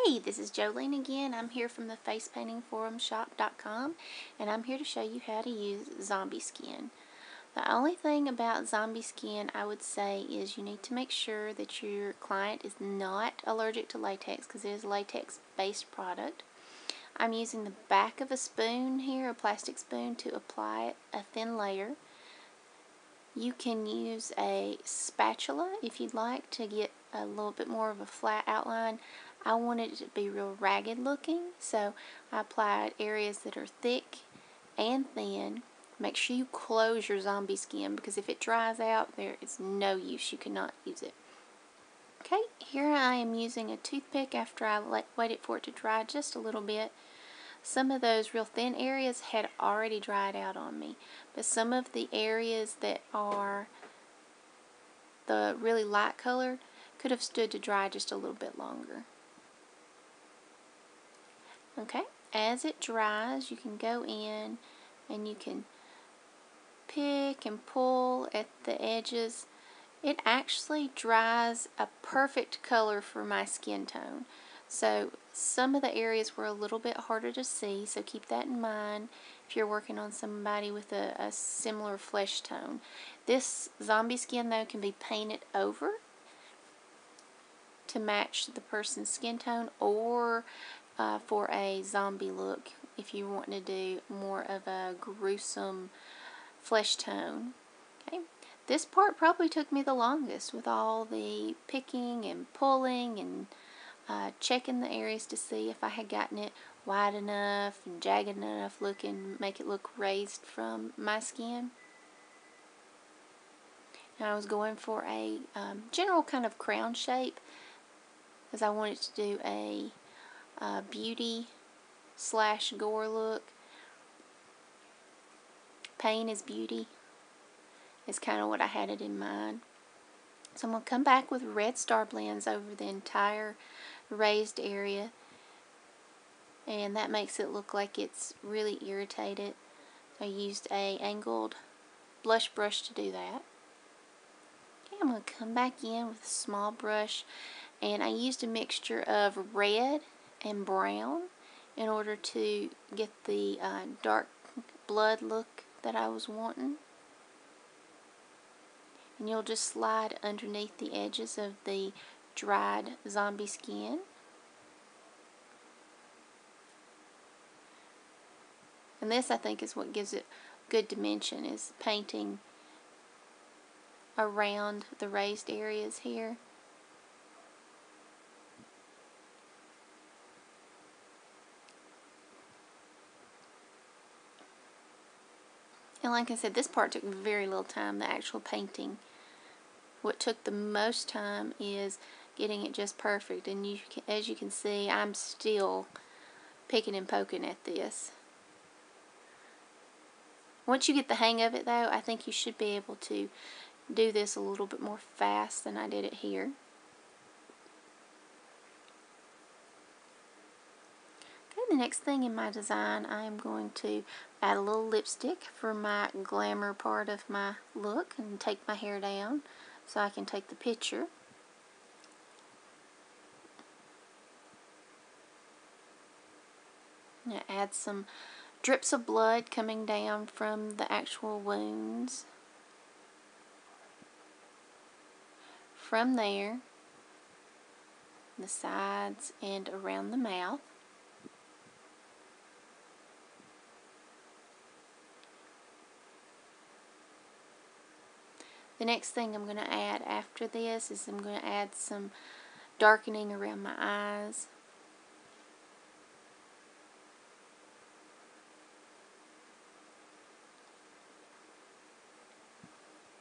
Hey, this is Jolene again. I'm here from the facepaintingforumshop.com, and I'm here to show you how to use zombie skin. The only thing about zombie skin I would say is you need to make sure that your client is not allergic to latex, because it is a latex based product. I'm using the back of a spoon here, a plastic spoon, to apply a thin layer. You can use a spatula if you'd like to get a little bit more of a flat outline. I want it to be real ragged looking, so I applied areas that are thick and thin. Make sure you close your zombie skin, because if it dries out, there is no use. You cannot use it. Okay, here I am using a toothpick after I waited for it to dry just a little bit. Some of those real thin areas had already dried out on me, but some of the areas that are the really light colored could have stood to dry just a little bit longer. Okay, as it dries, you can go in and you can pick and pull at the edges. It actually dries a perfect color for my skin tone. So some of the areas were a little bit harder to see, so keep that in mind if you're working on somebody with a similar flesh tone. This zombie skin, though, can be painted over to match the person's skin tone, or for a zombie look if you want to do more of a gruesome flesh tone. Okay, this part probably took me the longest, with all the picking and pulling and checking the areas to see if I had gotten it wide enough and jagged enough looking, make it look raised from my skin. And I was going for a general kind of crown shape, because I wanted to do a beauty slash gore look. Pain is beauty is kind of what I had it in mind. So I'm going to come back with red star blends over the entire raised area, and that makes it look like it's really irritated. I used a angled blush brush to do that. Okay, I'm going to come back in with a small brush, and I used a mixture of red and brown in order to get the dark blood look that I was wanting. And you'll just slide underneath the edges of the dried zombie skin. And this, I think, is what gives it good dimension, is painting around the raised areas here. And like I said, this part took very little time, the actual painting. What took the most time is getting it just perfect. And as you can see, I'm still picking and poking at this. Once you get the hang of it, though, I think you should be able to do this a little bit more fast than I did it here. Okay, the next thing in my design, I am going to add a little lipstick for my glamour part of my look, and take my hair down so I can take the picture. I'm going to add some drips of blood coming down from the actual wounds. From there, the sides and around the mouth. The next thing I'm going to add after this is I'm going to add some darkening around my eyes.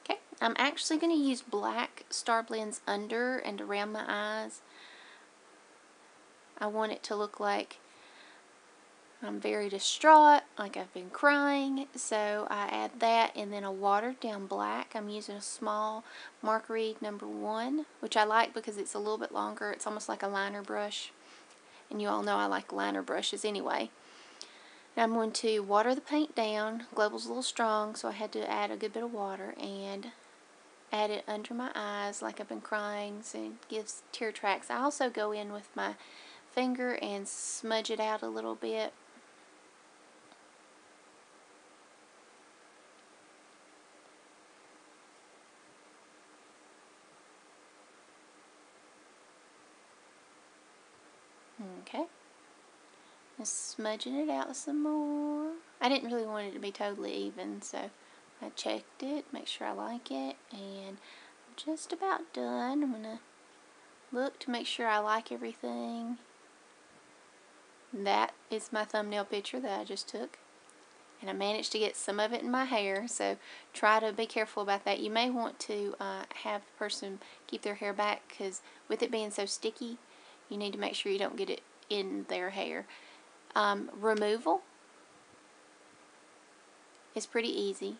Okay, I'm actually going to use black star blends under and around my eyes. I want it to look like I'm very distraught, like I've been crying, so I add that, and then a watered down black. I'm using a small Marguerite #1, which I like because it's a little bit longer. It's almost like a liner brush, and you all know I like liner brushes anyway. Now I'm going to water the paint down. Global's a little strong, so I had to add a good bit of water, and add it under my eyes like I've been crying, so it gives tear tracks. I also go in with my finger and smudge it out a little bit. Okay. Just smudging it out some more. I didn't really want it to be totally even, so I checked it, make sure I like it, and I'm just about done. I'm going to look to make sure I like everything. That is my thumbnail picture that I just took. And I managed to get some of it in my hair, so try to be careful about that. You may want to have the person keep their hair back, because with it being so sticky, you need to make sure you don't get it in their hair. Removal is pretty easy.